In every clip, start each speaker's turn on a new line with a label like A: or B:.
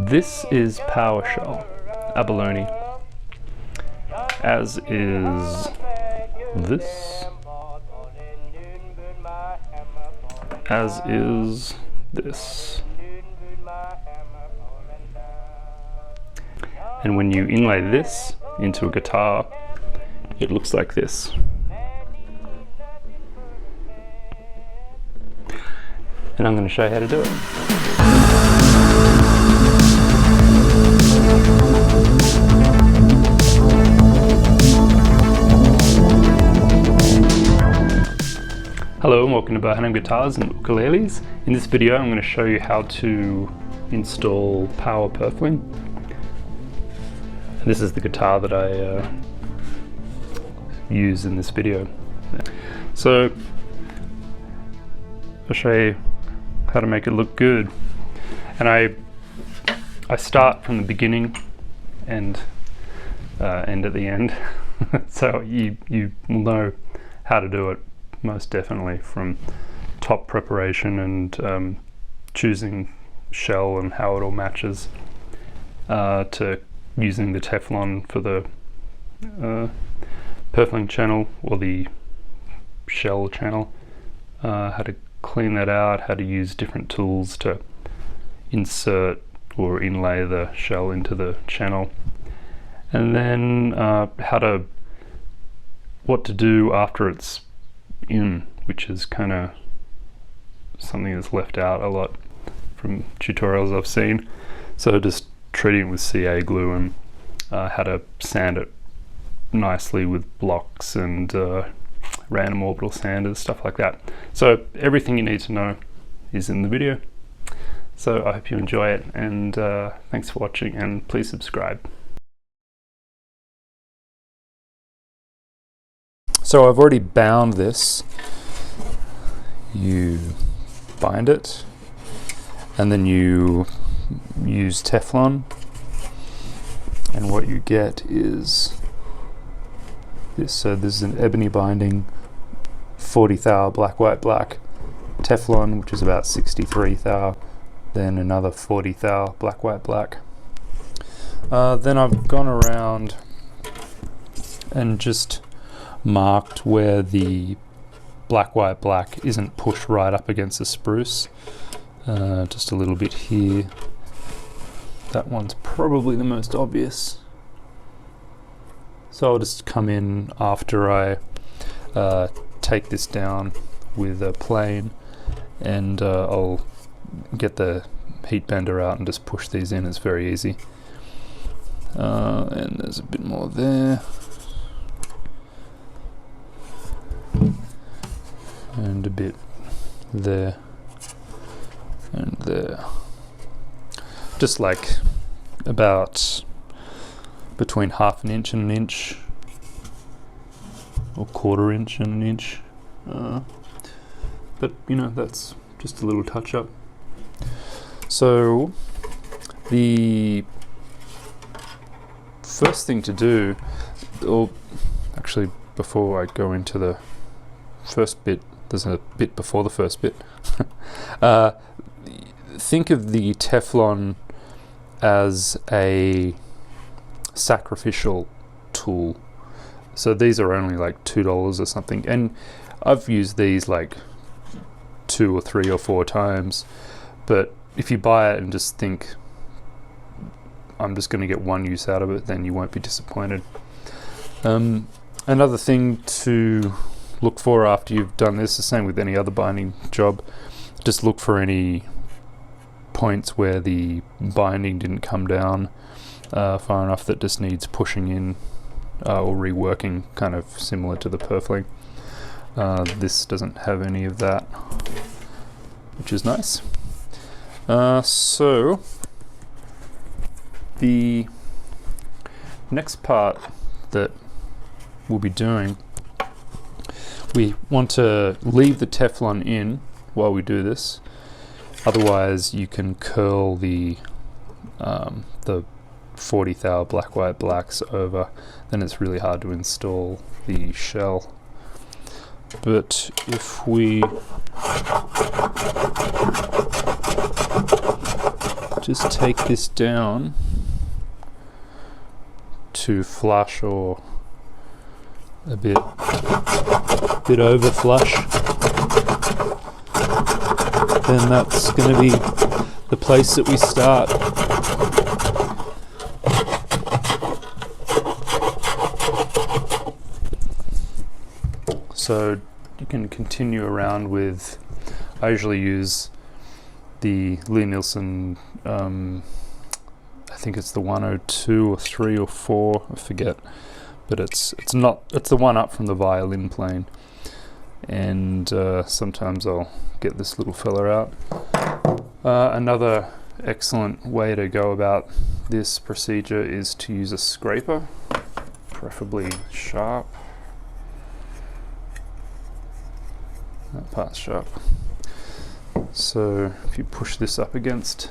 A: This is PowerShell abalone, as is this, as is this. And when you inlay this into a guitar, it looks like this. And I'm going to show you how to do it. Hello and welcome to Guitars and Ukuleles. In this video I'm going to show you how to install Paua Purfling. This is the guitar that I use in this video. So I'll show you how to make it look good. And I start from the beginning and end at the end. So you will know how to do it most definitely, from top preparation and choosing shell and how it all matches, to using the Teflon for the Purfling channel or the shell channel, how to clean that out, how to use different tools to insert or inlay the shell into the channel, and then what to do after it's in, which is kind of something that's left out a lot from tutorials I've seen. So just treating it with CA glue and how to sand it nicely with blocks and random orbital sanders, stuff like that. So everything you need to know is in the video. So I hope you enjoy it, and thanks for watching, and please subscribe. So I've already bound this. You bind it and then you use Teflon, and what you get is this. So this is an ebony binding 40 thou black white black Teflon, which is about 63 thou, then another 40 thou black white black. Then I've gone around and just marked where the black white black isn't pushed right up against the spruce, just a little bit here. That one's probably the most obvious, so I'll just come in after I take this down with a plane, and I'll get the heat bender out and just push these in. It's very easy. And there's a bit more there, and a bit there and there, just like about between ½ an inch and an inch, or ½ inch and an inch, but you know, that's just a little touch up. So the first thing to do, or actually before I go into the first bit, there's a bit before the first bit. Think of the Teflon as a sacrificial tool. So these are only like $2 or something, and I've used these like 2 or 3 or 4 times. But if you buy it and just think, I'm just going to get one use out of it, then you won't be disappointed. Another thing to look for after you've done this, the same with any other binding job, just look for any points where the binding didn't come down far enough that just needs pushing in or reworking, kind of similar to the Purfling. This doesn't have any of that, which is nice. So the next part that we'll be doing, we want to leave the Teflon in while we do this, otherwise you can curl the 40 thou black white blacks over, then it's really hard to install the shell. But if we just take this down to flush or a bit over flush, then that's going to be the place that we start. So you can continue around with, I usually use the Lee Nielsen, I think it's the 102 or 3 or 4, I forget, but it's the one up from the violin plane, and sometimes I'll get this little fella out. Another excellent way to go about this procedure is to use a scraper, preferably sharp. That part's sharp. So if you push this up against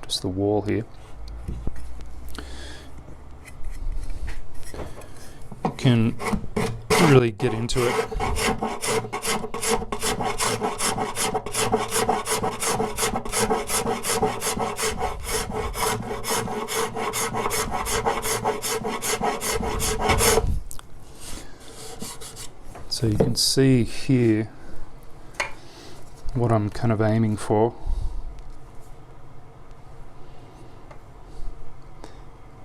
A: just the wall here, you can really get into it. So you can see here what I'm kind of aiming for.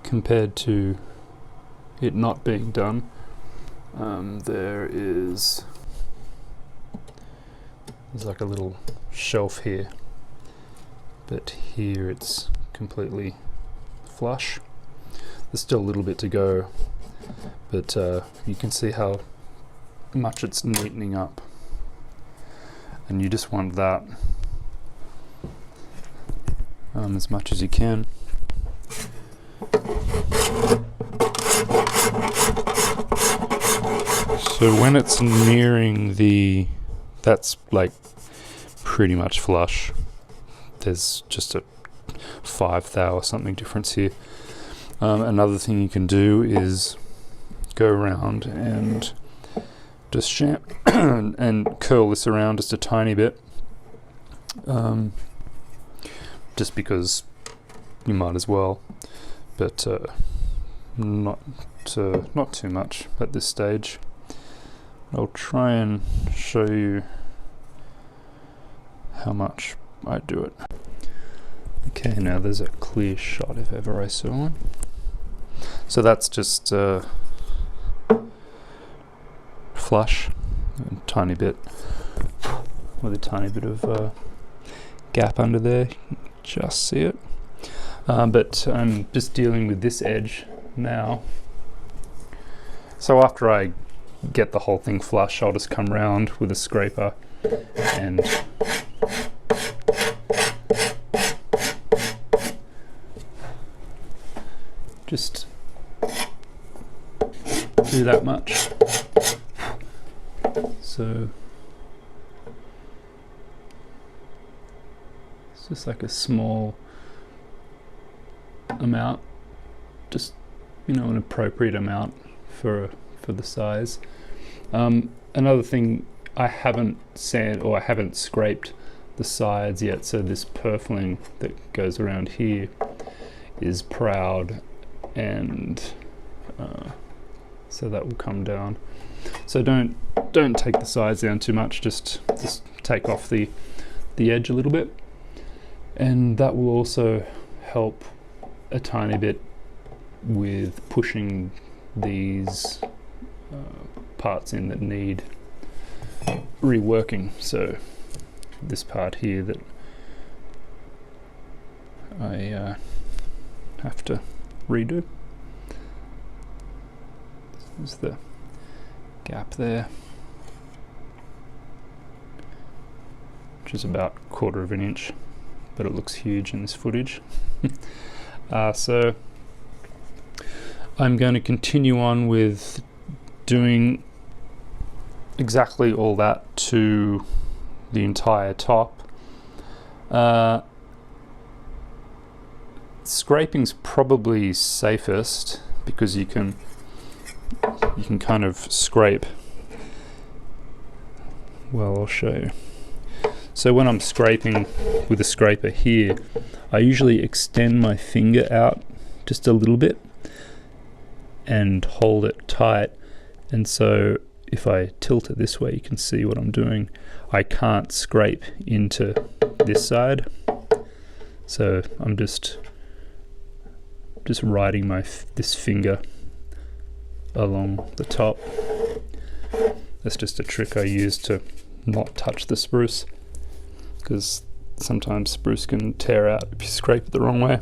A: Compared to it not being done, there's like a little shelf here, but here it's completely flush. There's still a little bit to go, but you can see how much it's neatening up, and you just want that as much as you can. So when it's nearing that's like pretty much flush. There's just a 5 thou or something difference here. Another thing you can do is go around and just and curl this around just a tiny bit, just because you might as well, but not too much at this stage. I'll try and show you how much I do it. Okay, now there's a clear shot if ever I saw one. So that's just flush, a tiny bit with a tiny bit of gap under there. You can just see it. But I'm just dealing with this edge now. So after I get the whole thing flush, I'll just come round with a scraper and just do that much. So it's just like a small amount, just, you know, an appropriate amount for the size. Another thing, I haven't scraped the sides yet, so this purfling that goes around here is proud, and so that will come down. So don't take the sides down too much, just take off the edge a little bit, and that will also help a tiny bit with pushing these parts in that need reworking. So this part here that I have to redo. There's the gap there, which is about 1/4 of an inch, but it looks huge in this footage. So I'm going to continue on with doing exactly all that to the entire top. Scraping's probably safest because you can kind of scrape Well, I'll show you. So when I'm scraping with a scraper here, I usually extend my finger out just a little bit and hold it tight, and so if I tilt it this way, you can see what I'm doing. I can't scrape into this side, so I'm just riding this finger along the top. That's just a trick I use to not touch the spruce, because sometimes spruce can tear out if you scrape it the wrong way.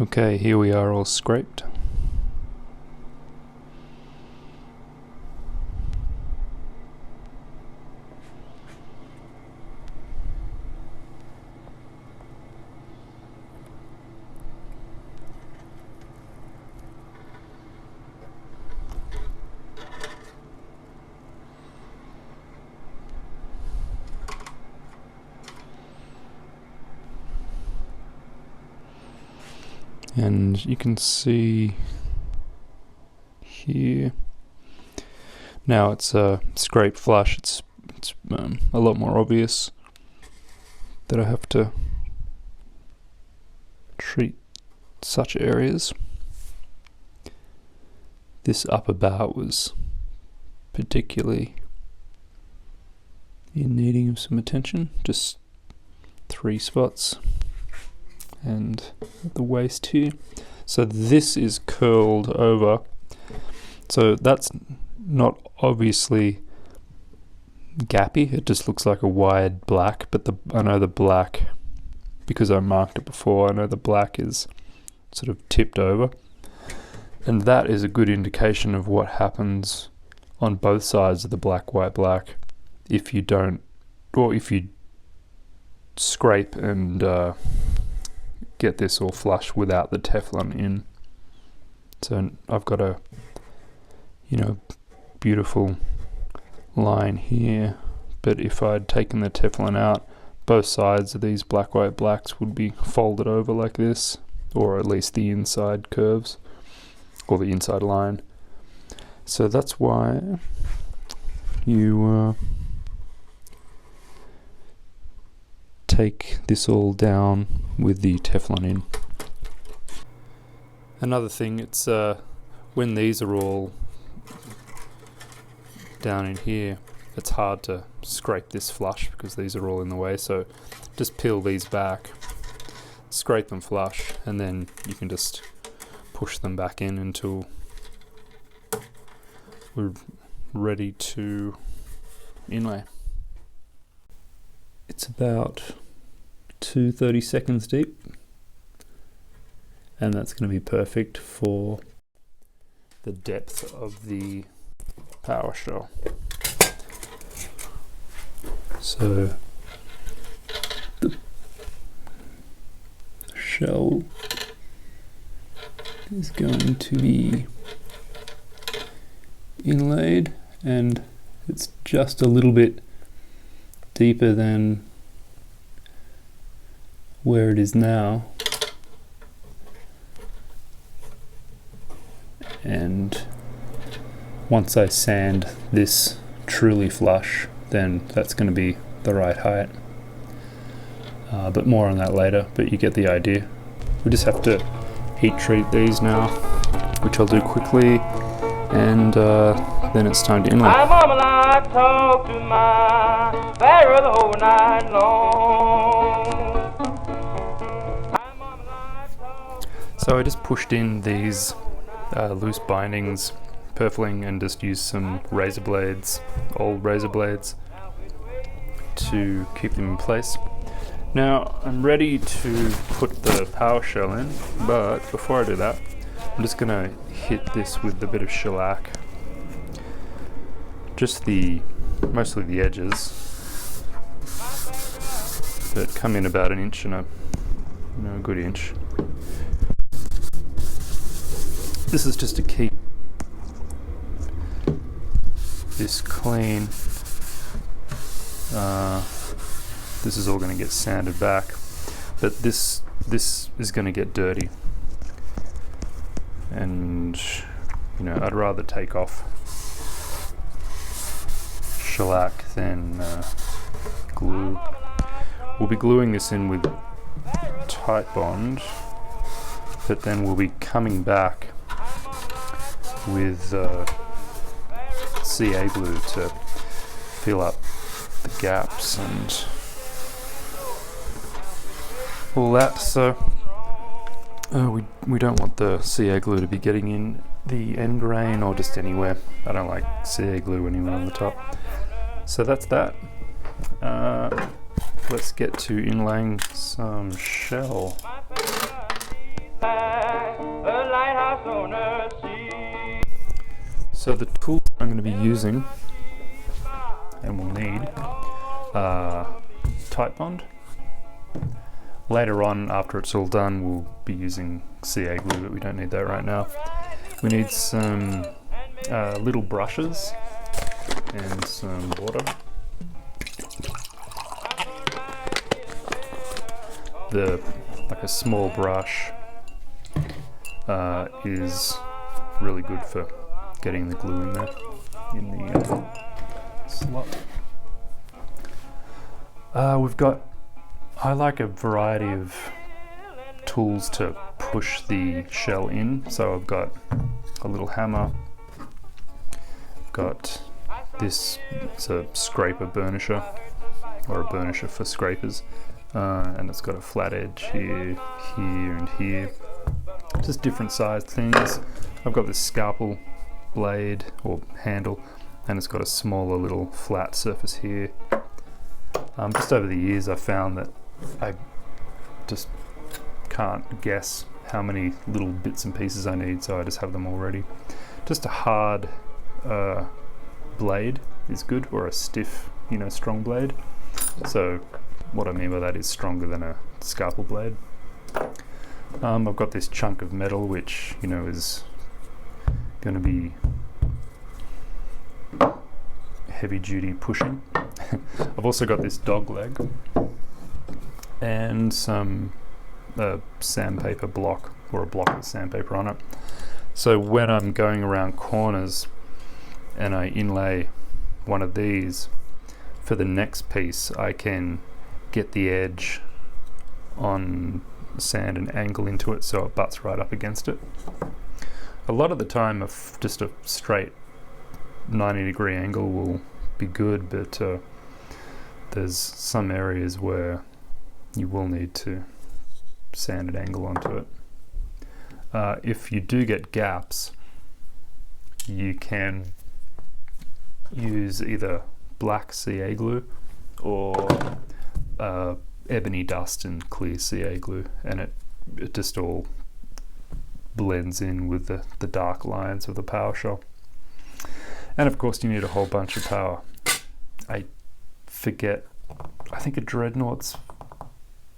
A: Okay, here we are all scraped. And you can see here, now it's a scrape flush. It's a lot more obvious that I have to treat such areas. This upper bout was particularly in needing of some attention. Just 3 spots. And the waist here. So this is curled over. So that's not obviously gappy. It just looks like a wide black, but I know the black, because I marked it before, I know the black is sort of tipped over. And that is a good indication of what happens on both sides of the black, white, black if you don't, or if you scrape and get this all flush without the Teflon in. So I've got a, beautiful line here, but if I'd taken the Teflon out, both sides of these black, white, blacks would be folded over like this, or at least the inside curves, or the inside line. So that's why you take this all down with the Teflon in. Another thing, it's when these are all down in here, it's hard to scrape this flush because these are all in the way, so just peel these back, scrape them flush, and then you can just push them back in until we're ready to inlay. It's about 30 seconds deep, and that's going to be perfect for the depth of the Paua shell. So the shell is going to be inlaid, and it's just a little bit deeper than where it is now, and once I sand this truly flush, then that's going to be the right height, but more on that later, but you get the idea. We just have to heat treat these now, which I'll do quickly, and then it's time to inlay. My mama and I talk to my Pharaoh the whole night long. So I just pushed in these loose bindings, Purfling, and just used some razor blades, old razor blades, to keep them in place. Now I'm ready to put the power shell in, but before I do that, I'm just gonna hit this with a bit of shellac. Just mostly the edges, that come in about an inch and a good inch. This is just to keep this clean. This is all going to get sanded back, but this is going to get dirty, and I'd rather take off shellac than glue. We'll be gluing this in with tight bond, but then we'll be coming back with CA glue to fill up the gaps and all that. So we don't want the CA glue to be getting in the end grain or just anywhere. I don't like CA glue anywhere on the top. So that's that. Let's get to inlaying some shell. So the tool I'm going to be using and we'll need tight bond. Later on, after it's all done, we'll be using CA glue, but we don't need that right now. We need some little brushes and some water. Like a small brush is really good for getting the glue in there, in the slot. I like a variety of tools to push the shell in. So I've got a little hammer, got this, it's a scraper burnisher, or a burnisher for scrapers, and it's got a flat edge here, here and here, just different sized things. I've got this scalpel blade or handle, and it's got a smaller little flat surface here. Just over the years I found that I just can't guess how many little bits and pieces I need, so I just have them all ready. Just a hard blade is good, or a stiff, strong blade. So what I mean by that is stronger than a scalpel blade. I've got this chunk of metal which is going to be heavy duty pushing. I've also got this dog leg and some sandpaper block, or a block with sandpaper on it. So when I'm going around corners and I inlay one of these, for the next piece I can get the edge on sand and angle into it so it butts right up against it. A lot of the time just a straight 90-degree angle will be good, but there's some areas where you will need to sand and angle onto it. If you do get gaps, you can use either black CA glue or ebony dust and clear CA glue, and it just all blends in with the dark lines of the power shell. And of course you need a whole bunch of power. I think a dreadnought's,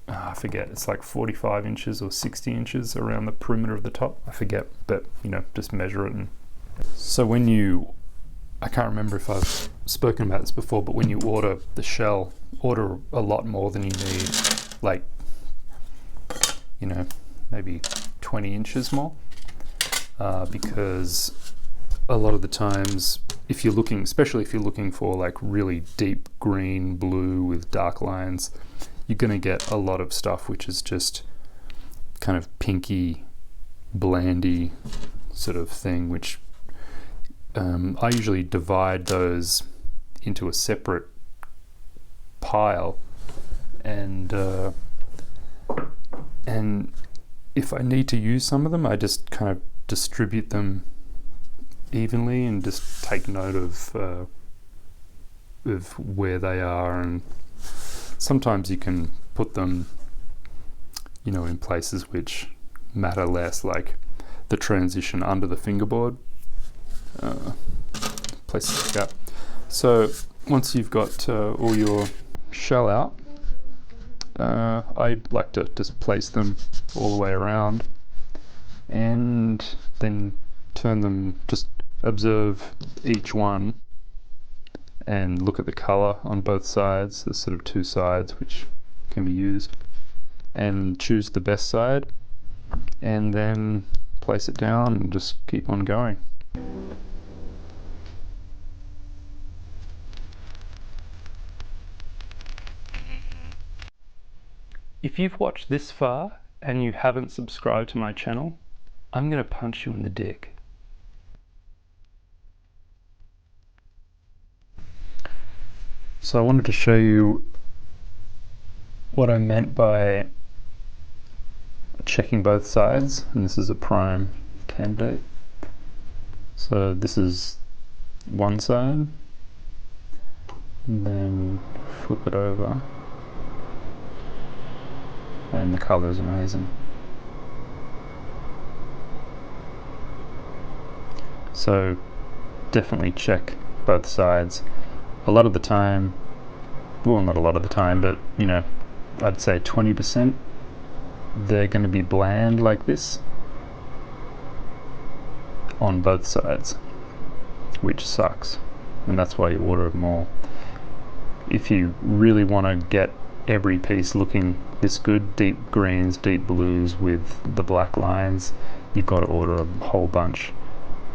A: it's like 45 inches or 60 inches around the perimeter of the top. I forget, but just measure it. And so I can't remember if I've spoken about this before, but when you order the shell, order a lot more than you need, like, maybe 20 inches more, because a lot of the times, especially if you're looking for like really deep green, blue with dark lines, you're going to get a lot of stuff which is just kind of pinky, blandy sort of thing, which I usually divide those into a separate pile, and if I need to use some of them, I just kind of distribute them evenly and just take note of where they are. And sometimes you can put them, you know, in places which matter less, like the transition under the fingerboard, places like that. So once you've got all your shell out, I like to just place them all the way around and then turn them, just observe each one and look at the color on both sides. There's sort of two sides which can be used, and choose the best side and then place it down and just keep on going. If you've watched this far and you haven't subscribed to my channel, I'm gonna punch you in the dick. So I wanted to show you what I meant by checking both sides, and this is a prime candidate. So this is one side, and then flip it over, and the color is amazing. So definitely check both sides. A lot of the time, well, not a lot of the time, but you know, I'd say 20%, they're going to be bland like this on both sides, which sucks, and that's why you order them all. If you really want to get every piece looking this good, deep greens, deep blues with the black lines, you've got to order a whole bunch.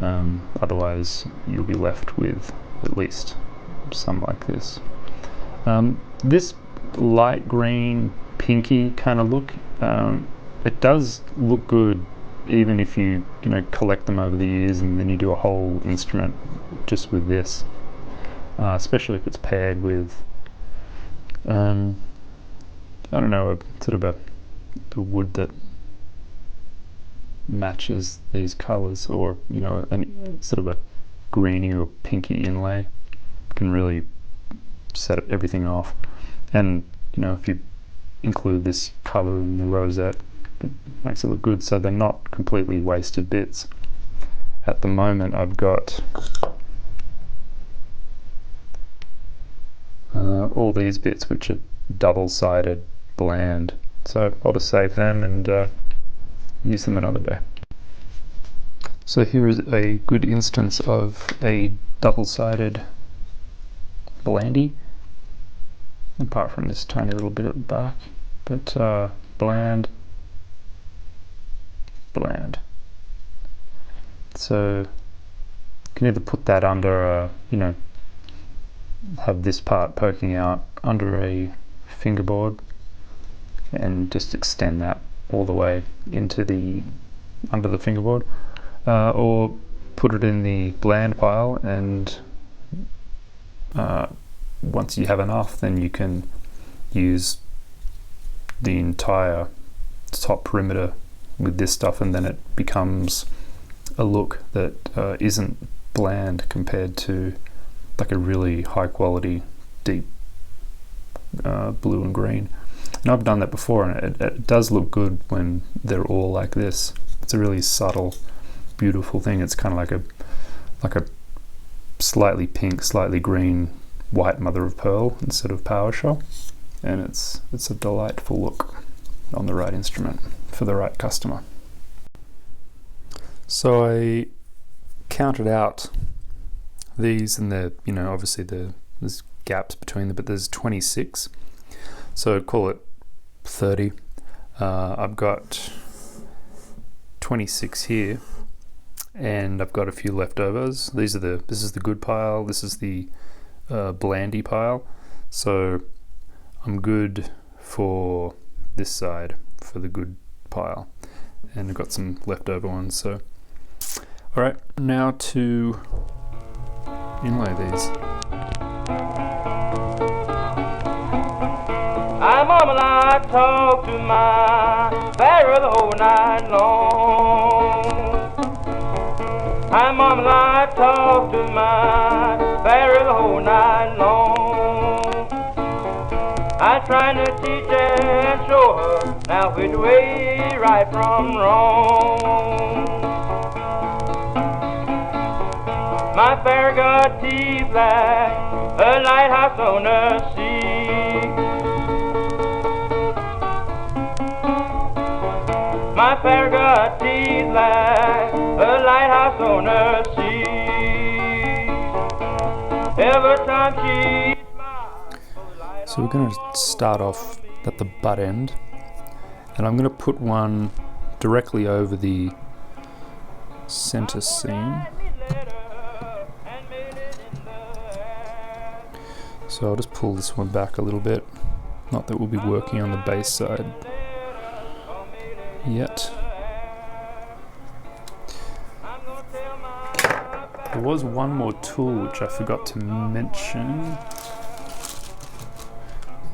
A: Otherwise you'll be left with at least some like this. This light green pinky kind of look, it does look good even if you collect them over the years and then you do a whole instrument just with this, especially if it's paired with I don't know, a sort of a wood that matches these colors, or sort of a greeny or pinky inlay can really set everything off. And if you include this color in the rosette, it makes it look good, so they're not completely wasted bits. At the moment I've got all these bits which are double-sided bland, so I'll just save them and use them another day. So here is a good instance of a double-sided blandy, apart from this tiny little bit at the back, but bland. So you can either put that under have this part poking out under a fingerboard and just extend that all the way into under the fingerboard, or put it in the bland pile, and once you have enough, then you can use the entire top perimeter with this stuff, and then it becomes a look that isn't bland compared to like a really high quality deep blue and green. And I've done that before, and it does look good when they're all like this. It's a really subtle, beautiful thing. It's kind of like a slightly pink, slightly green, white mother of pearl instead of PowerShell, and it's a delightful look on the right instrument for the right customer. So I counted out these, and obviously there's gaps between them, but there's 26, so I'd call it 30. I've got 26 here, and I've got a few leftovers. This is the good pile, this is the blandy pile, so I'm good for this side for the good pile, and I've got some leftover ones. So alright, now to inlay these.
B: I'm mama, I talk to my barrel the whole night long. I'm mama, I talk to my barrel the whole night long. I I'm trying to teach her and show her now which way right from wrong. My fair got teeth like a lighthouse on the sea. My fair got teeth like a lighthouse on the sea. Every time she smiles.
A: So we're going to start off at the butt end, and I'm going to put one directly over the center seam. So I'll just pull this one back a little bit. Not that we'll be working on the bass side yet. There was one more tool which I forgot to mention,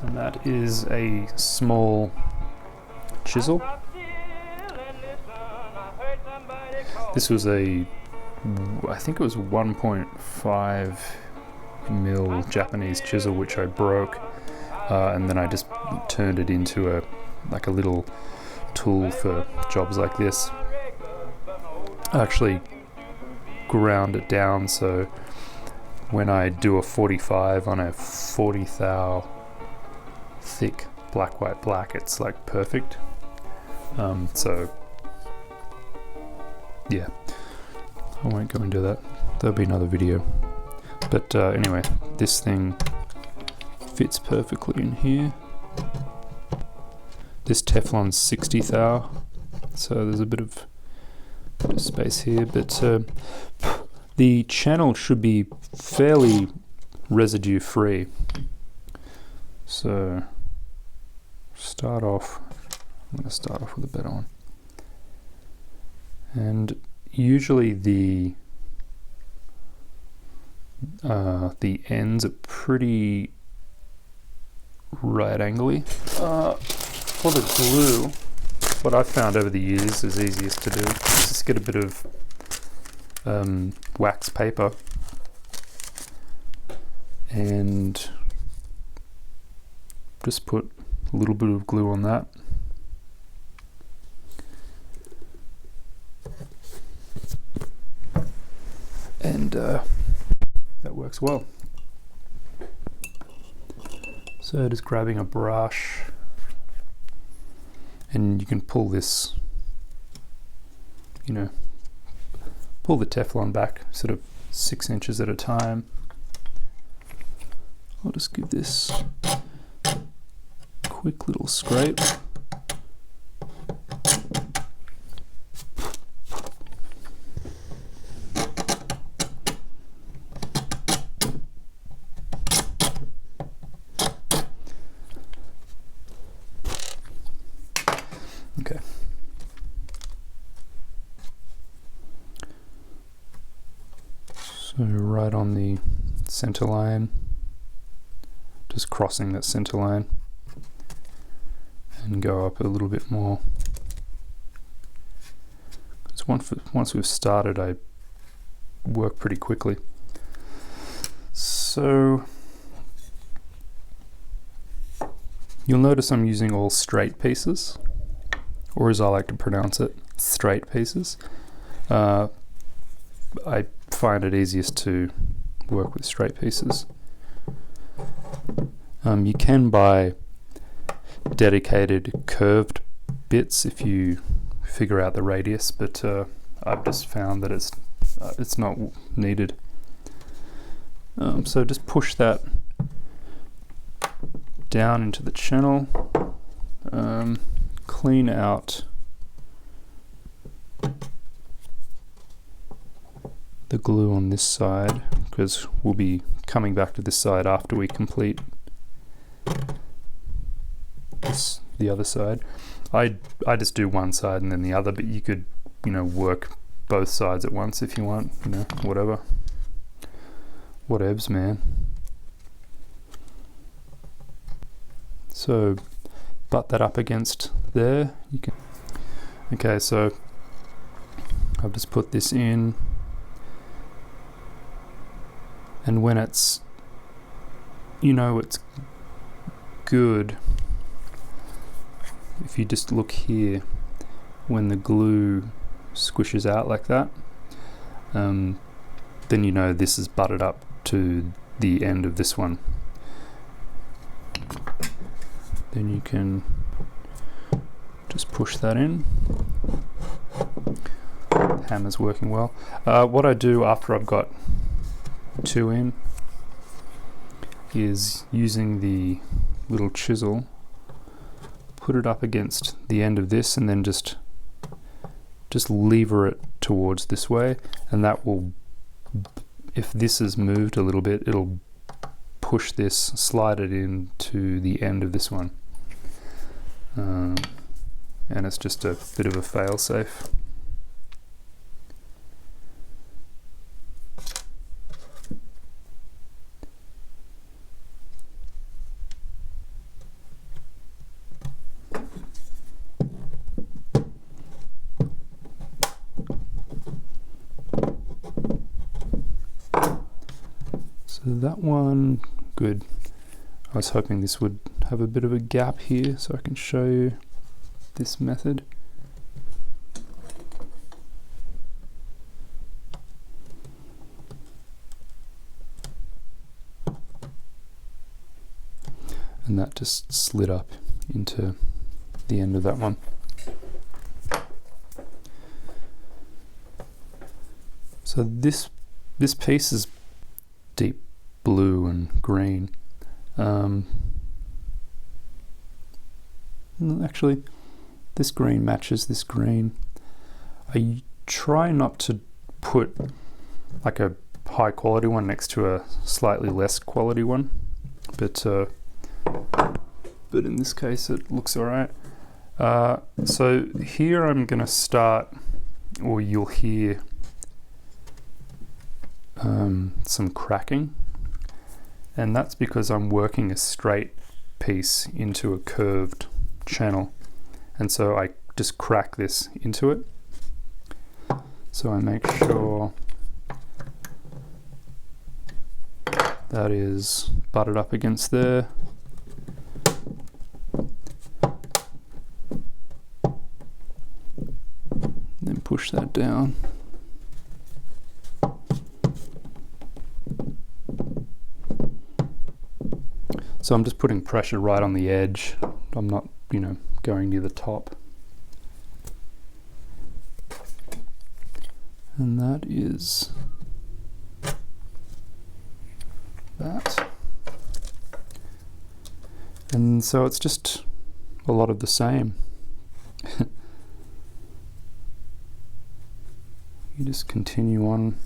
A: and that is a small chisel. This was I think it was 1.5 mil Japanese chisel which I broke, and then I just turned it into a little tool for jobs like this. I actually ground it down so when I do a 45 on a 40 thou thick black white black, it's like perfect. So yeah, I won't go into that. There'll be another video. But anyway, this thing fits perfectly in here. This Teflon's 60 thou, so there's a bit of space here, but the channel should be fairly residue free. So I'm going to start off with a better one. And usually the ends are pretty right angly. For the glue, what I've found over the years is easiest to do is just get a bit of wax paper and just put a little bit of glue on that. And that works well. So just grabbing a brush, and you can pull this, pull the Teflon back sort of 6 inches at a time. I'll just give this a quick little scrape. Okay. So right on the center line, just crossing that center line and go up a little bit more. Because once we've started, I work pretty quickly. So you'll notice I'm using all straight pieces, or as I like to pronounce it, straight pieces. I find it easiest to work with straight pieces. You can buy dedicated curved bits if you figure out the radius, but I've just found that it's not needed. So just push that down into the channel. Clean out the glue on this side, because we'll be coming back to this side after we complete the other side. I just do one side and then the other, but you could work both sides at once if you want, whatever. Whatevs, man. So butt that up against there. You can. Okay, so I've just put this in, and when it's good if you just look here when the glue squishes out like that, then you know this is butted up to the end of this one. Then you can just push that in. Hammer's working well. What I do after I've got 2 in is using the little chisel, put it up against the end of this and then just lever it towards this way, and that will, if this is moved a little bit, it'll push this, slide it into the end of this one. And it's just a bit of a fail-safe. So that one, good. I was hoping this would have a bit of a gap here so I can show you this method. And that just slid up into the end of that one. So this piece is deep blue and green. Actually, this green matches this green. I try not to put like a high quality one next to a slightly less quality one, but in this case it looks alright. So here I'm going to start, or you'll hear some cracking, and that's because I'm working a straight piece into a curved channel, and so I just crack this into it. So I make sure that is butted up against there. Then push that down. So I'm just putting pressure right on the edge. I'm not, going near the top. And that is that. And so it's just a lot of the same. You just continue on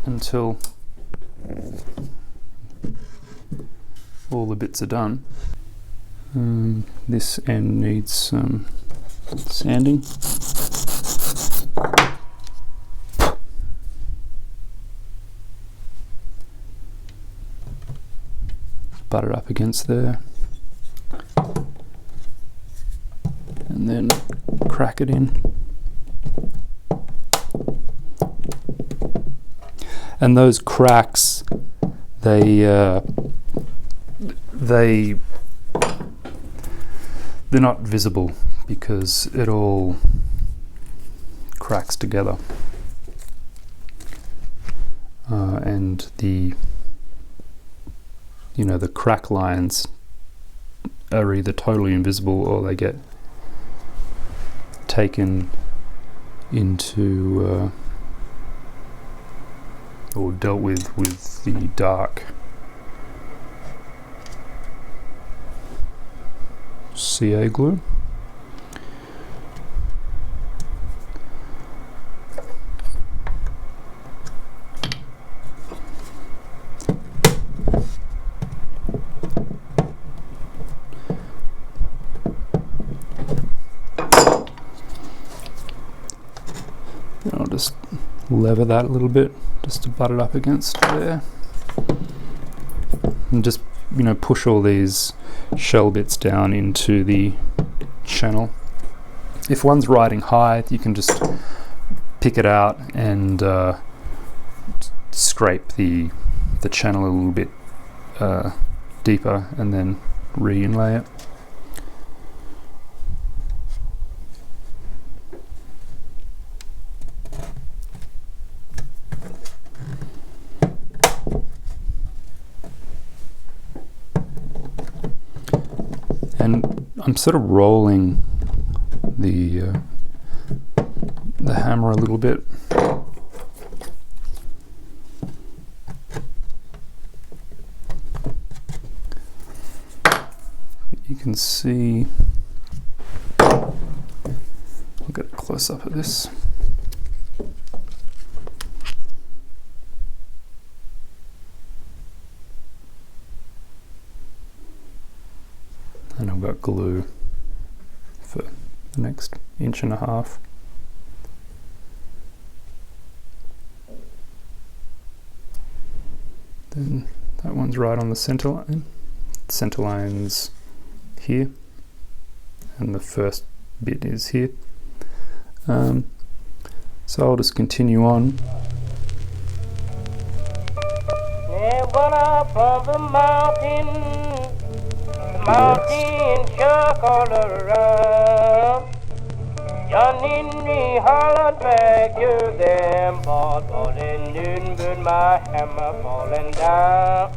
A: until all the bits are done. This end needs some sanding. Butt it up against there. And then crack it in. And those cracks, they're not visible because it all cracks together, and the crack lines are either totally invisible or they get taken into or dealt with the dark CA glue. And I'll just lever that a little bit just to butt it up against there, and just push all these shell bits down into the channel. If one's riding high, you can just pick it out and scrape the channel a little bit deeper and then re-inlay it. And I'm sort of rolling the hammer a little bit. You can see, I'll get a close up of this. And I've got glue for the next 1.5 inches. Then that one's right on the center line. Center line's here, and the first bit is here. So I'll just continue on.
B: There went up on the mountain shook all around. Johnny me hollered back to them, but in noon but my hammer falling down.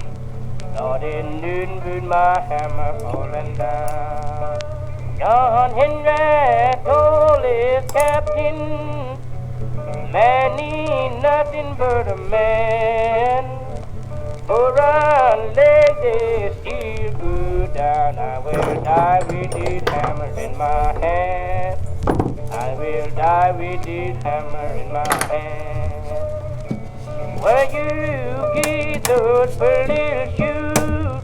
B: Lord, in noon but my hammer falling down. John Henry told his captain, man ain't nothing but a man. For a leg they still good down. I will die with this hammer in my hand. I will die with this hammer in my hand. Where you get those little shoes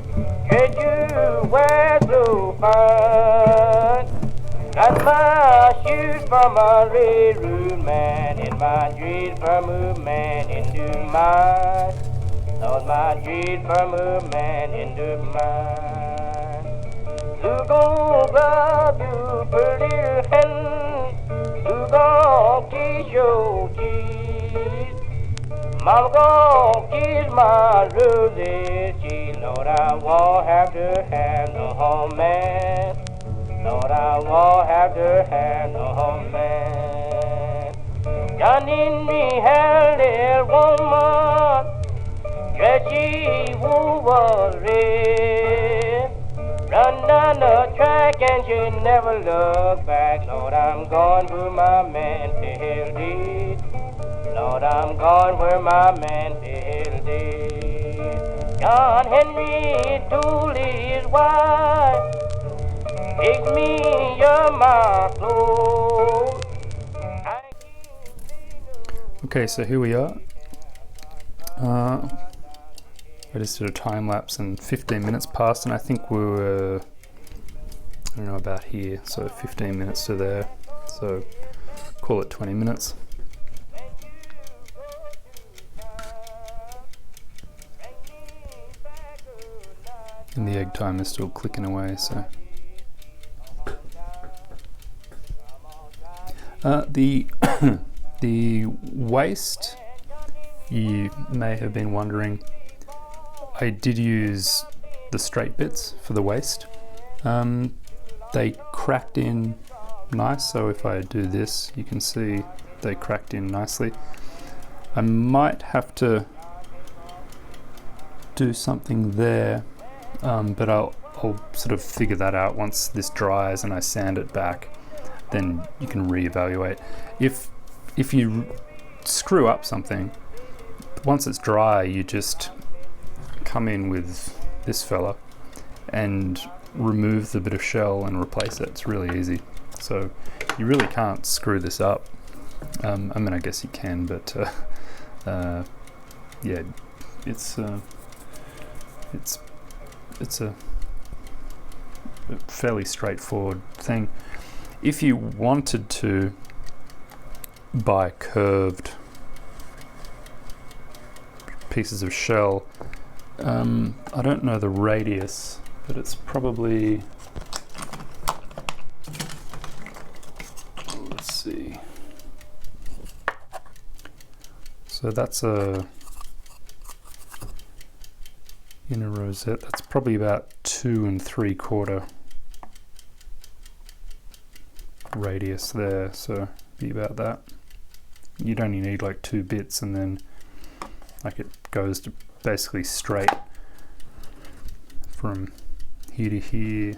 B: that you wear so fine? Got my shoes from a railroad man, and my dreams from a man into mine. Lord, my dreams from a man into mine. Who gon' grab you pretty hand? Who gon' kiss your cheeks? Mama gon' kiss my rosy cheeks. Lord, I won't have to have no home man. Lord, I won't have to have no home man. Johnny me had a woman. Yes, she was red. Run down the track and she never looked back. Lord, I'm going where my man Phil did. Lord, I'm going where my man Phil did. John Henry told his wife, take me your my clothes.
A: Okay, so here we are. I just did a time lapse and 15 minutes passed, and I think we were, I don't know, about here, so 15 minutes to there, so call it 20 minutes. And the egg timer is still clicking away, so. The waist, you may have been wondering, I did use the straight bits for the waist. They cracked in nice, so if I do this, you can see they cracked in nicely. I might have to do something there, but I'll sort of figure that out once this dries and I sand it back. Then you can reevaluate. If you screw up something, once it's dry, you just come in with this fella and remove the bit of shell and replace it. It's really easy. So you really can't screw this up. I mean, I guess you can, but yeah, it's a fairly straightforward thing. If you wanted to buy curved pieces of shell, I don't know the radius, but it's probably, let's see, so that's inner rosette. That's probably about 2 3/4 radius there, so be about that. You'd only need like 2 bits, and then like it goes to basically straight from here to here,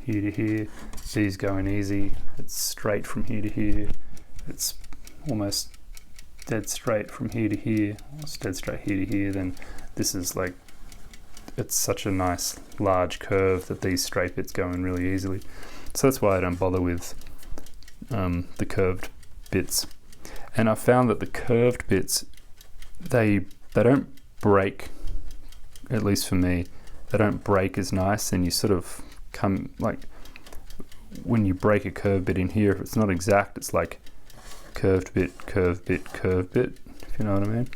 A: here to here. These going easy. It's straight from here to here. It's almost dead straight from here to here. It's dead straight here to here. Then this is like, it's such a nice large curve that these straight bits go in really easily. So that's why I don't bother with the curved bits. And I found that the curved bits, they don't break, at least for me, they don't break as nice, and you sort of come, like when you break a curved bit in here, if it's not exact, it's like curved bit, curved bit, curved bit, if you know what I mean.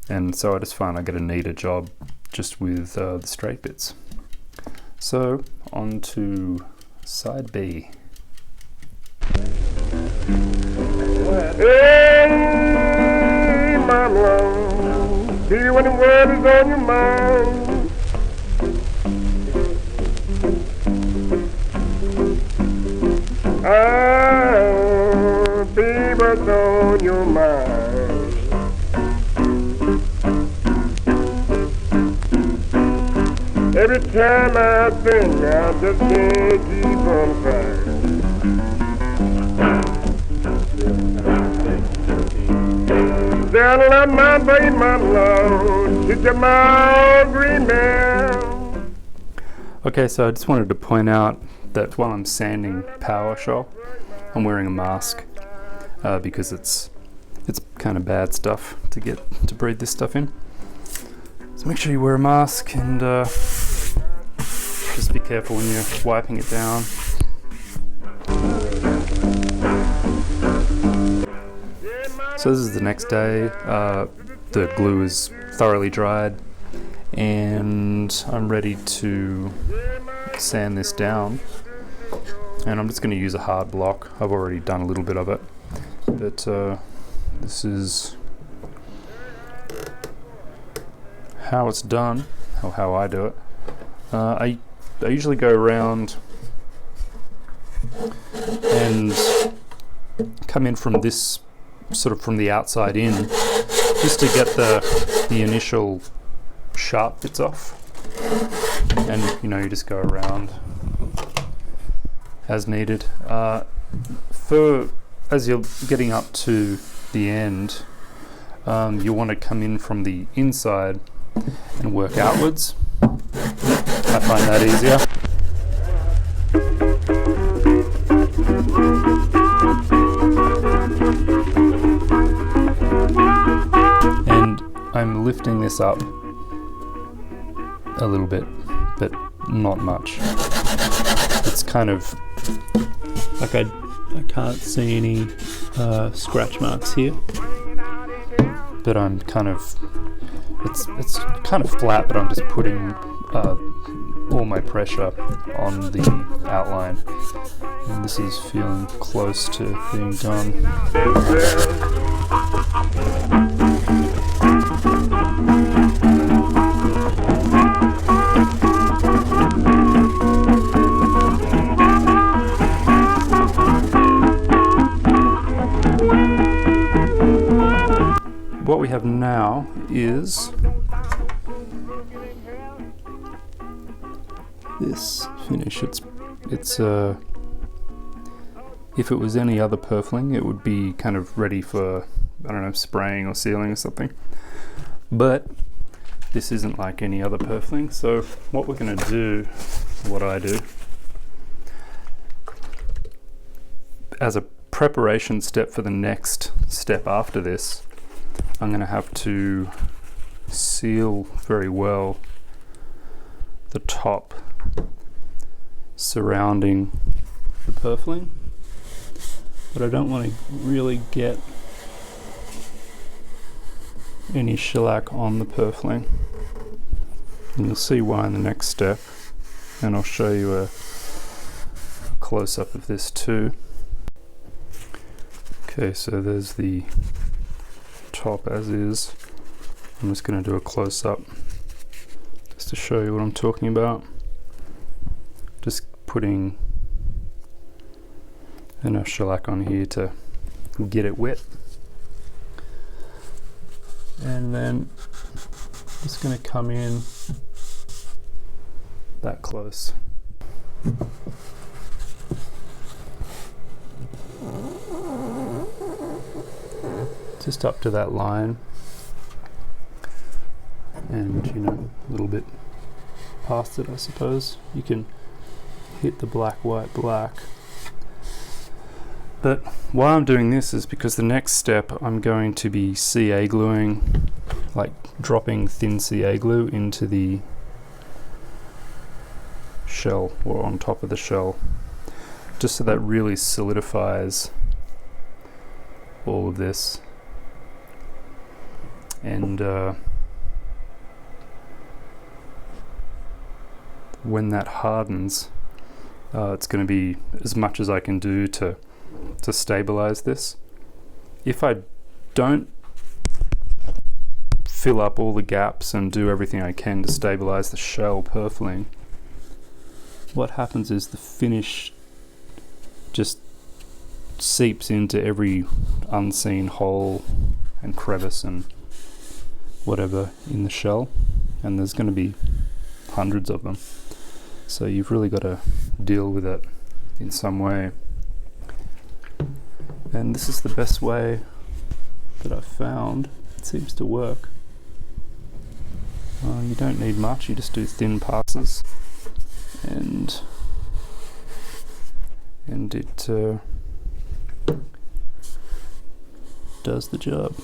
A: And so I just find I get a neater job just with the straight bits. So on to side B.
B: Hey, my love, be when the world is on your mind. I'll be what's on your mind. Every time I sing, I just can't keep on crying. Down on my baby, my love, it's my green man.
A: Okay, so I just wanted to point out that while I'm sanding Paua shell, I'm wearing a mask because it's kind of bad stuff to breathe this stuff in. So make sure you wear a mask, and just be careful when you're wiping it down. So this is the next day. The glue is thoroughly dried, and I'm ready to sand this down. And I'm just going to use a hard block. I've already done a little bit of it, but this is how it's done, or how I do it. I usually go around and come in from this, sort of from the outside in, just to get the initial sharp bits off. And you know, you just go around as needed. As you're getting up to the end, you want to come in from the inside and work outwards. I find that easier. And I'm lifting this up a little bit, but not much. It's kind of like I can't see any scratch marks here, but I'm kind of, it's kind of flat, but I'm just putting all my pressure on the outline, and this is feeling close to being done. What we have now is this finish. It's if it was any other purfling, it would be kind of ready for, I don't know, spraying or sealing or something. But this isn't like any other purfling. So what we're going to do, what I do, as a preparation step for the next step after this, I'm going to have to seal very well the top surrounding the purfling, but I don't want to really get any shellac on the purfling, and you'll see why in the next step, and I'll show you a close-up of this too. Okay, so there's the top as is. I'm just going to do a close-up just just to show you what I'm talking about. Just putting enough shellac on here to get it wet. And then just going to come in that close. Just up to that line, and you know, a little bit past it, I suppose. You can hit the black, white, black. But why I'm doing this is because the next step I'm going to be CA gluing, like dropping thin CA glue into the shell or on top of the shell, just so that really solidifies all of this. And when that hardens, it's going to be as much as I can do to stabilize this. If I don't fill up all the gaps and do everything I can to stabilize the shell purfling, what happens is the finish just seeps into every unseen hole and crevice and whatever in the shell, and there's going to be hundreds of them, so you've really got to deal with it in some way. And this is the best way that I've found. It seems to work. You don't need much, you just do thin passes, and it does the job.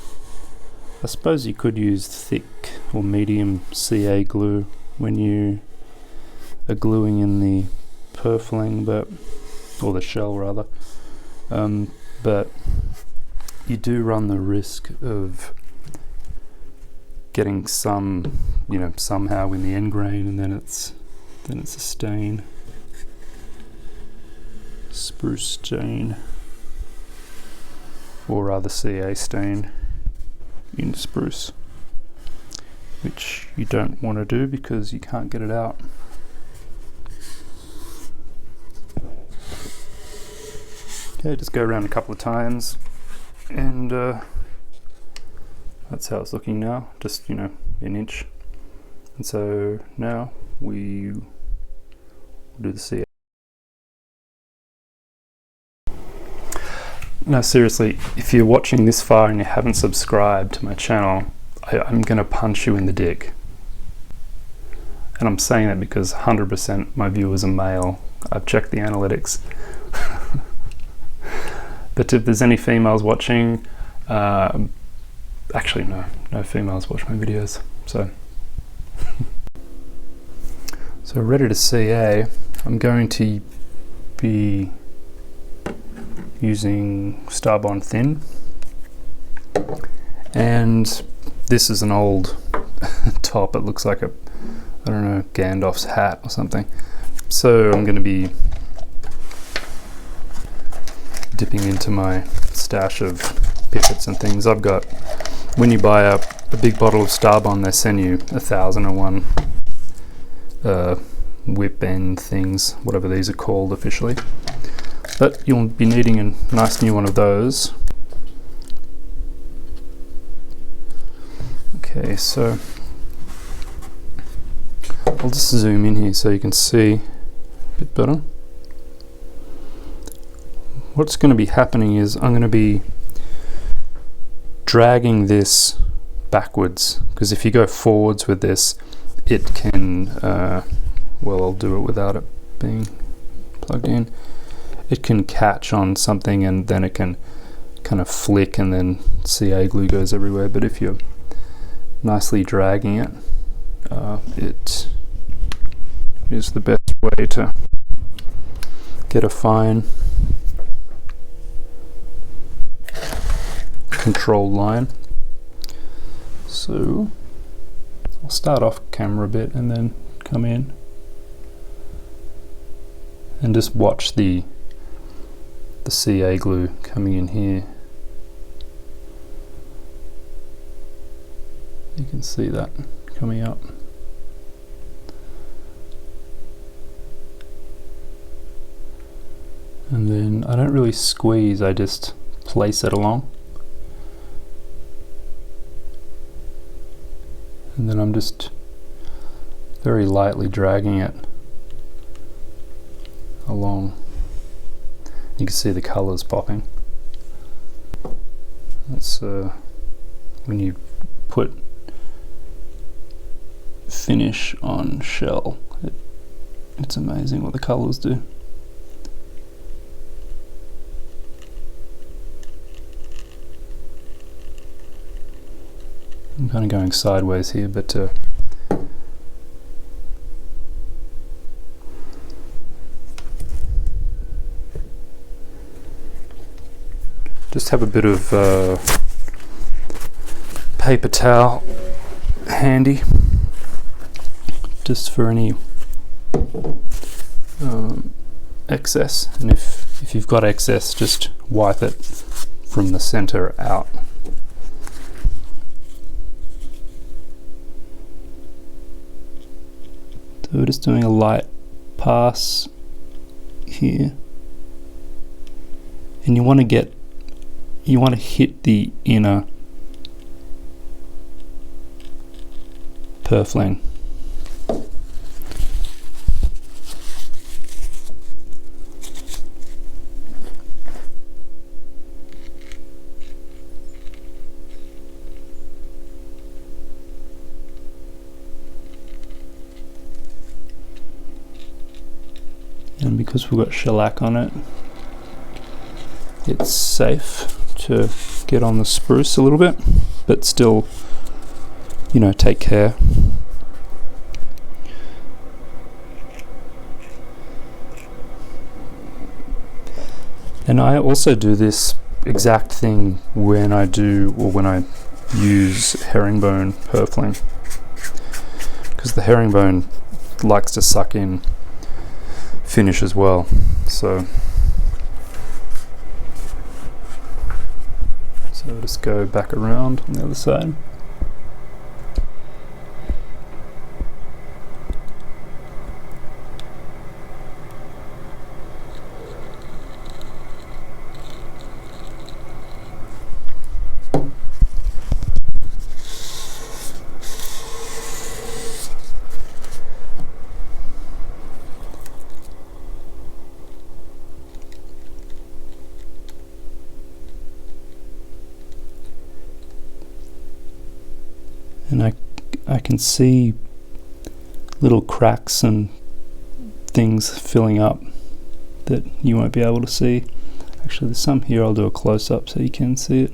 A: I suppose you could use thick or medium CA glue when you are gluing in the purfling, or the shell rather, but you do run the risk of getting some, you know, somehow in the end grain, and then it's a stain, spruce stain, or rather CA stain in spruce, which you don't want to do because you can't get it out. Okay, just go around a couple of times, and that's how it's looking now, just, you know, an inch. And so now we will do the CA. No, seriously, if you're watching this far and you haven't subscribed to my channel, I'm going to punch you in the dick. And I'm saying that because 100% my viewers are male. I've checked the analytics. But if there's any females watching, actually no females watch my videos. So ready to CA, I'm going to be using Starbond Thin, and this is an old top. It looks like a, I don't know, Gandalf's hat or something. So I'm going to be dipping into my stash of pippets and things. I've got, when you buy a big bottle of Starbond, they send you 1,001 whip end things, whatever these are called officially. But you'll be needing a nice new one of those. Okay, so I'll just zoom in here so you can see a bit better. What's going to be happening is I'm going to be dragging this backwards, because if you go forwards with this, it can, well, I'll do it without it being plugged in. It can catch on something and then it can kind of flick, and then CA glue goes everywhere. But if you're nicely dragging it, it is the best way to get a fine control line. So I'll start off camera a bit and then come in and just watch the CA glue coming in here. You can see that coming up. And then I don't really squeeze, I just place it along. And then I'm just very lightly dragging it along. You can see the colours popping. That's when you put finish on shell, it's amazing what the colours do. I'm kind of going sideways here, but just have a bit of paper towel handy, just for any excess, and if you've got excess, just wipe it from the center out. So we're just doing a light pass here, and you want to hit the inner purfling. And because we've got shellac on it, it's safe to get on the spruce a little bit, but still, you know, take care. And I also do this exact thing when I use herringbone purfling, because the herringbone likes to suck in finish as well. So we'll just go back around on the other side. And I can see little cracks and things filling up that you won't be able to see. Actually, there's some here. I'll do a close-up so you can see it.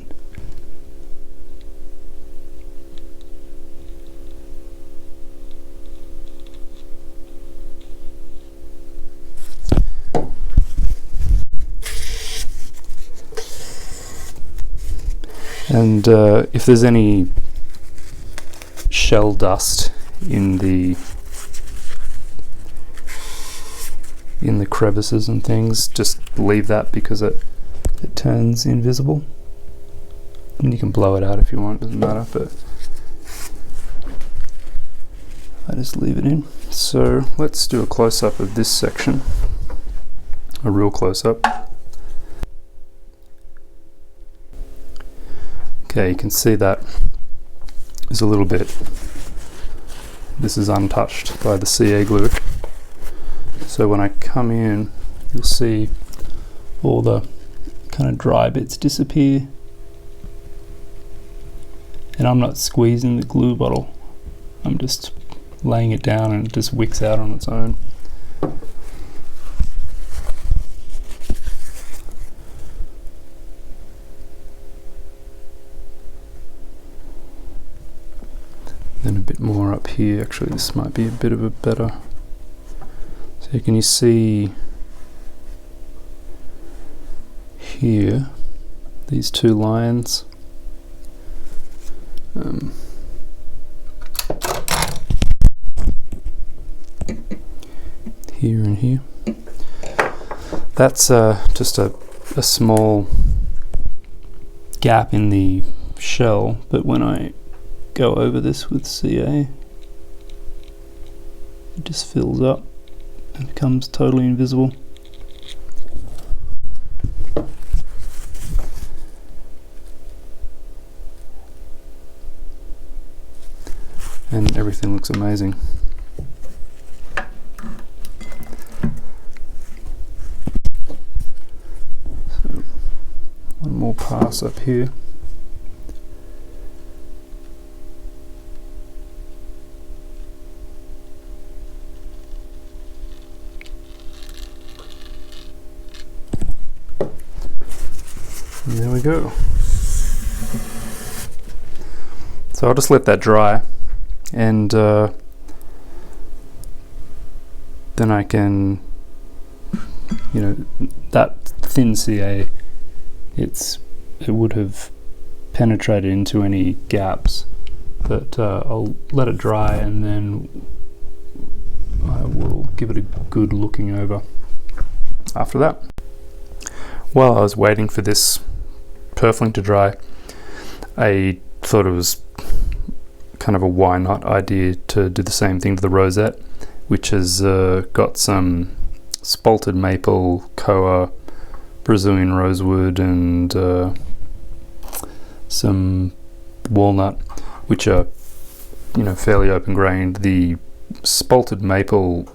A: And if there's any shell dust in the crevices and things, just leave that, because it turns invisible. And you can blow it out if you want, doesn't matter, but I just leave it in. So let's do a close-up of this section, a real close-up. Okay, you can see that is a little bit, this is untouched by the CA glue. So when I come in, you'll see all the kind of dry bits disappear. And I'm not squeezing the glue bottle, I'm just laying it down and it just wicks out on its own. Then a bit more up here. Actually, this might be a bit of a better. So can you see here these two lines? Here and here. That's just a small gap in the shell, but when I go over this with CA, it just fills up and becomes totally invisible. and everything looks amazing. So, one more pass up here. And there we go. So I'll just let that dry, and then I can, that thin CA, it would have penetrated into any gaps, but I'll let it dry and then I will give it a good looking over after that. While I was waiting for this Purfling to dry, I thought it was kind of a why not idea to do the same thing to the rosette, which has got some spalted maple, koa, Brazilian rosewood, and some walnut, which are fairly open grained. The spalted maple,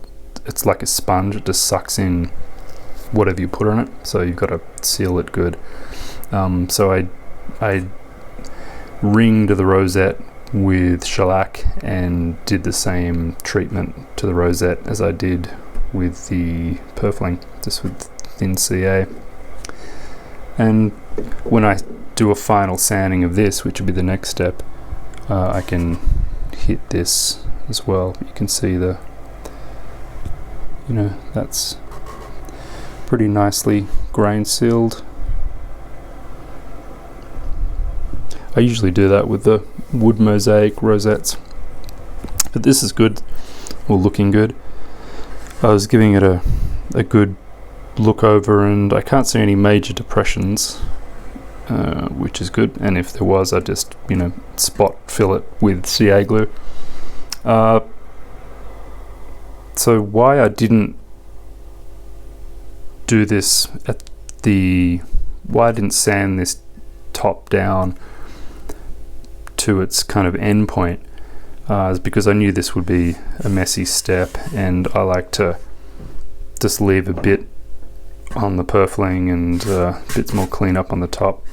A: it's like a sponge, it just sucks in whatever you put on it, so you've got to seal it good. So I ringed the rosette with shellac and did the same treatment to the rosette as I did with the Purfling, just with thin CA. And when I do a final sanding of this, which will be the next step, I can hit this as well. You can see that's pretty nicely grain sealed. I usually do that with the wood mosaic rosettes, but this is good, or looking good. I was giving it a good look over, and I can't see any major depressions, which is good. And if there was, I just spot fill it with CA glue. So why I didn't do this why I didn't sand this top down to its kind of end point is because I knew this would be a messy step, and I like to just leave a bit on the Purfling and bits more clean up on the top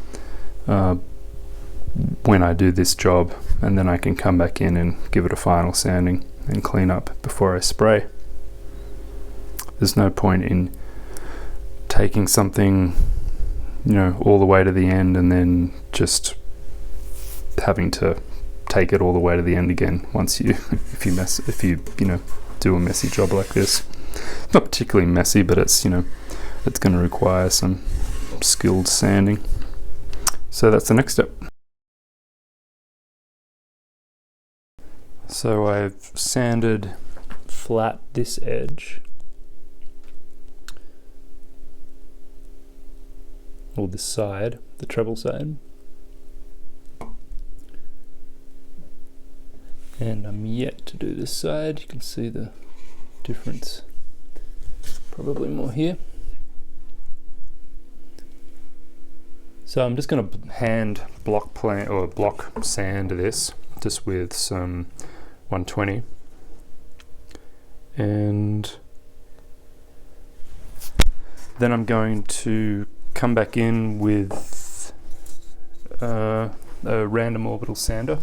A: when I do this job, and then I can come back in and give it a final sanding and clean up before I spray. There's no point in taking something all the way to the end and then just having to take it all the way to the end again once you if you do a messy job like this. It's not particularly messy, but it's it's going to require some skilled sanding. So that's the next step. So I've sanded flat this edge, or this side, the treble side. And I'm yet to do this side. You can see the difference, probably more here. So I'm just going to hand block sand this, just with some 120, and then I'm going to come back in with a random orbital sander.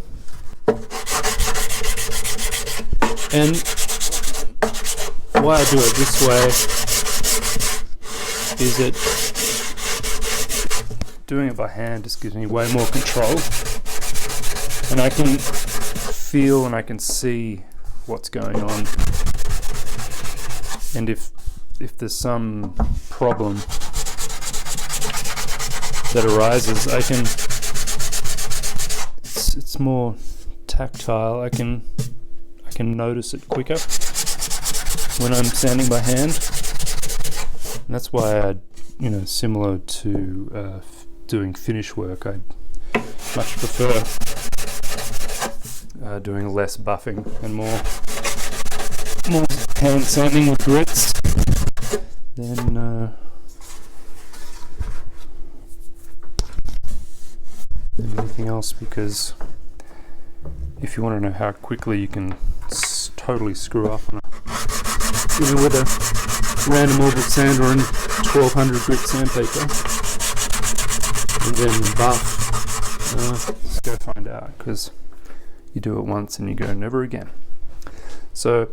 A: And why I do it this way is that doing it by hand just gives me way more control, and I can feel and I can see what's going on, and if there's some problem that arises, it's more tactile. I can notice it quicker when I'm sanding by hand, and that's why I, similar to doing finish work, I much prefer doing less buffing and more hand sanding with grits than anything else, because if you want to know how quickly you can totally screw up on even with a random orbital sander and 1200 grit sandpaper, and then buff, just go find out, because you do it once and you go never again. So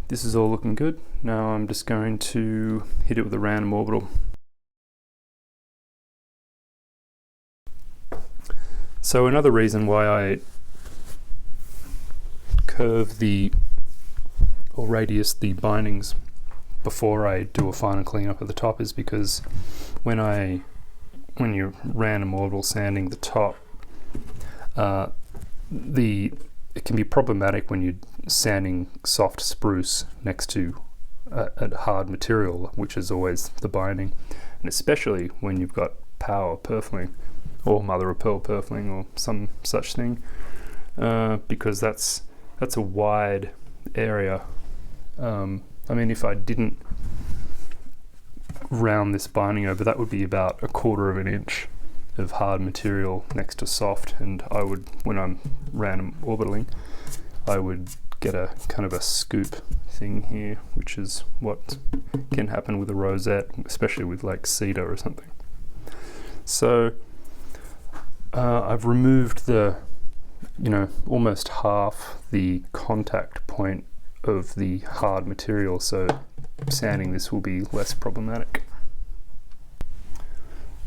A: this is all looking good. Now I'm just going to hit it with a random orbital. So another reason why I curve or radius the bindings before I do a final cleanup at the top is because when you're random orbital sanding the top, it can be problematic when you're sanding soft spruce next to a hard material, which is always the binding, and especially when you've got Paua Purfling or mother of pearl Purfling or some such thing, because that's a wide area. I mean, if I didn't round this binding over, that would be about 1/4 of an inch of hard material next to soft, and I would, when I'm random orbitaling, I would get a kind of a scoop thing here, which is what can happen with a rosette, especially with like cedar or something. So I've removed almost half the contact point of the hard material, so sanding this will be less problematic.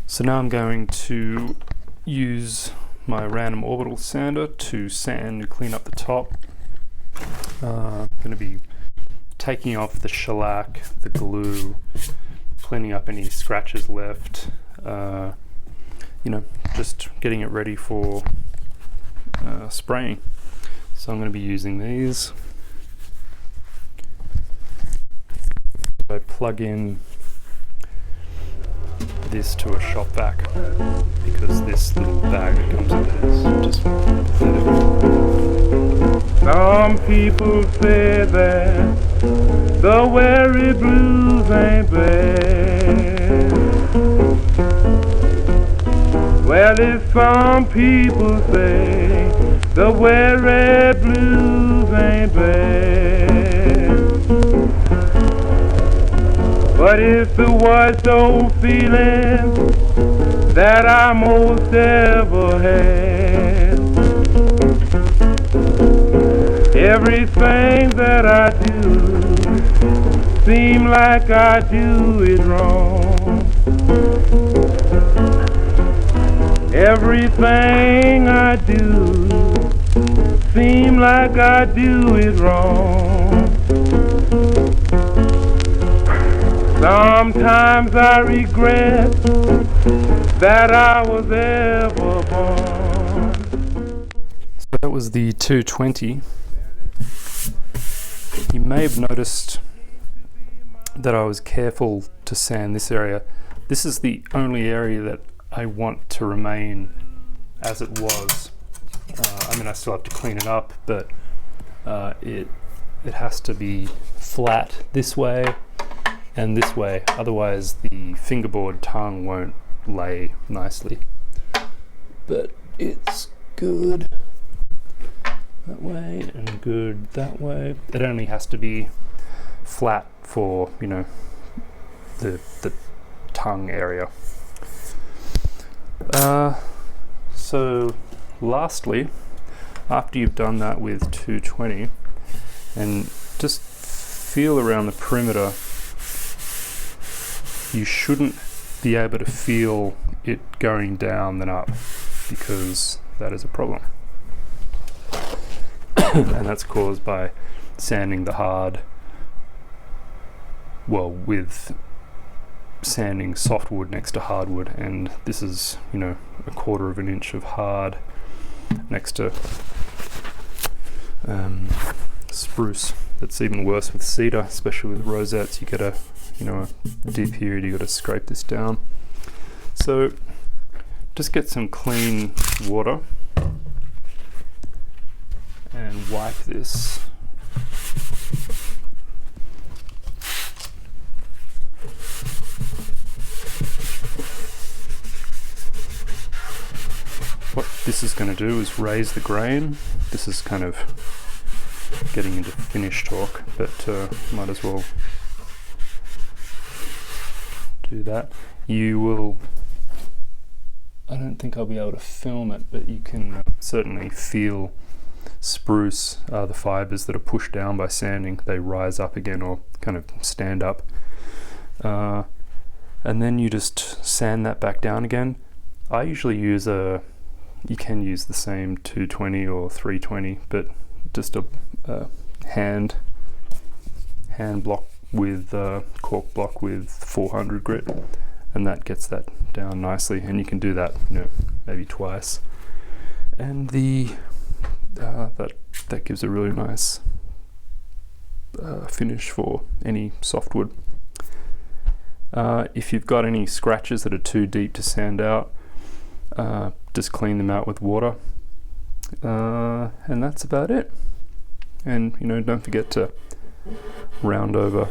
A: So now I'm going to use my random orbital sander to sand and clean up the top. I'm going to be taking off the shellac, the glue, cleaning up any scratches left, just getting it ready for spraying. So I'm going to be using these. I plug in this to a shop vac, because this little bag that comes with it is just pathetic.
B: Some people say that the weary blues ain't bad. Well, if some people say the weary blues ain't bad, but if it was those feelings that I most ever had, everything that I do seem like I do it wrong. Everything I do seem like I do it wrong. Sometimes I regret that I was ever born.
A: So that was the 220. You may have noticed that I was careful to sand this area. This is the only area that I want to remain as it was. I mean, I still have to clean it up, but it has to be flat this way and this way, otherwise the fingerboard tongue won't lay nicely. But it's good that way and good that way. It only has to be flat for, the tongue area. So lastly, after you've done that with 220, and just feel around the perimeter, you shouldn't be able to feel it going down then up, because that is a problem. And that's caused by sanding the hard, with sanding softwood next to hardwood, and this is 1/4 of an inch of hard next to spruce. That's even worse with cedar, especially with rosettes. You get a deep period, you got to scrape this down. So just get some clean water and wipe this. this is going to do is raise the grain. This is kind of getting into finish talk, but might as well do that. You will, I don't think I'll be able to film it, but you can certainly feel spruce, the fibers that are pushed down by sanding, they rise up again or kind of stand up. And then you just sand that back down again. I usually use you can use the same 220 or 320, but just a hand block with cork block with 400 grit, and that gets that down nicely. And you can do that, maybe twice, and that gives a really nice finish for any softwood. If you've got any scratches that are too deep to sand out, just clean them out with water, and that's about it. And don't forget to round over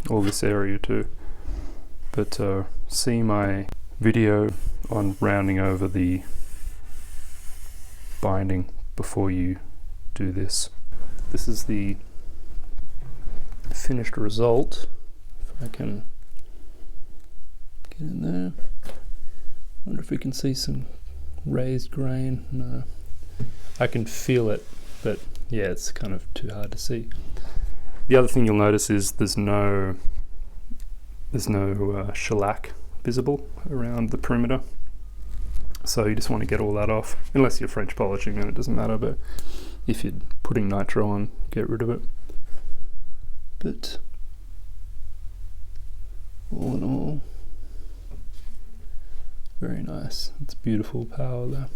A: all this area too. But see my video on rounding over the binding before you do this. This is the finished result. If I can get in there. Wonder if we can see some raised grain. No, I can feel it, but yeah, it's kind of too hard to see. The other thing you'll notice is there's no shellac visible around the perimeter, so you just want to get all that off. Unless you're French polishing, then it doesn't matter, but if you're putting nitro on, get rid of it. But all in all, very nice. It's beautiful Paua there.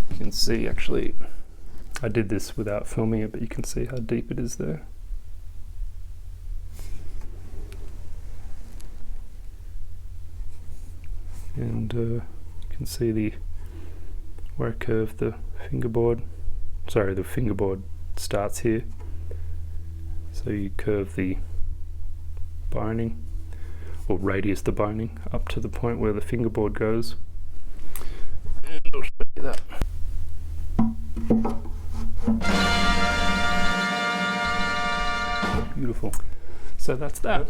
A: You can see, actually, I did this without filming it, but you can see how deep it is there. And you can see where I curved the fingerboard. Sorry, the fingerboard starts here. So you curve the binding, or radius the binding, up to the point where the fingerboard goes. And I'll show you that. Beautiful. So that's that.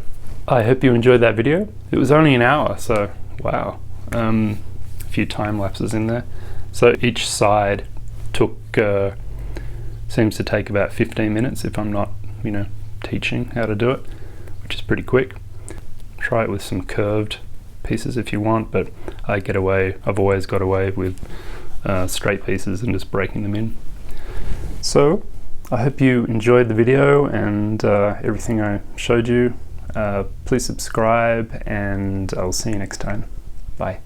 A: I hope you enjoyed that video. It was only an hour, so wow. A few time lapses in there. So each side took seems to take about 15 minutes if I'm not teaching how to do it, which is pretty quick. Try it with some curved pieces if you want, but I've always got away with straight pieces and just breaking them in. So I hope you enjoyed the video and everything I showed you. Please subscribe, and I'll see you next time. Bye.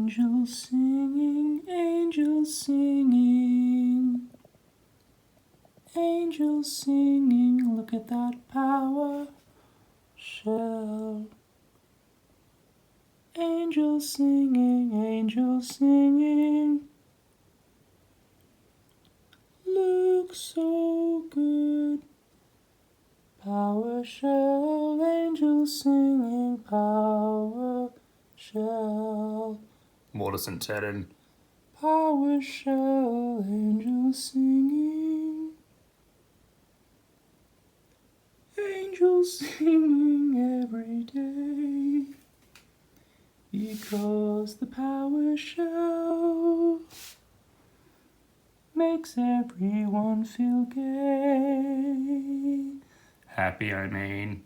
A: Angels singing, angels singing. Angels singing, look at that power shell. Angels singing, look so good. Power shell, angels singing, power shell. Mortison Tedden. Power shell, angels singing. Angels singing every day. Because the power shell makes everyone feel gay. Happy, I mean.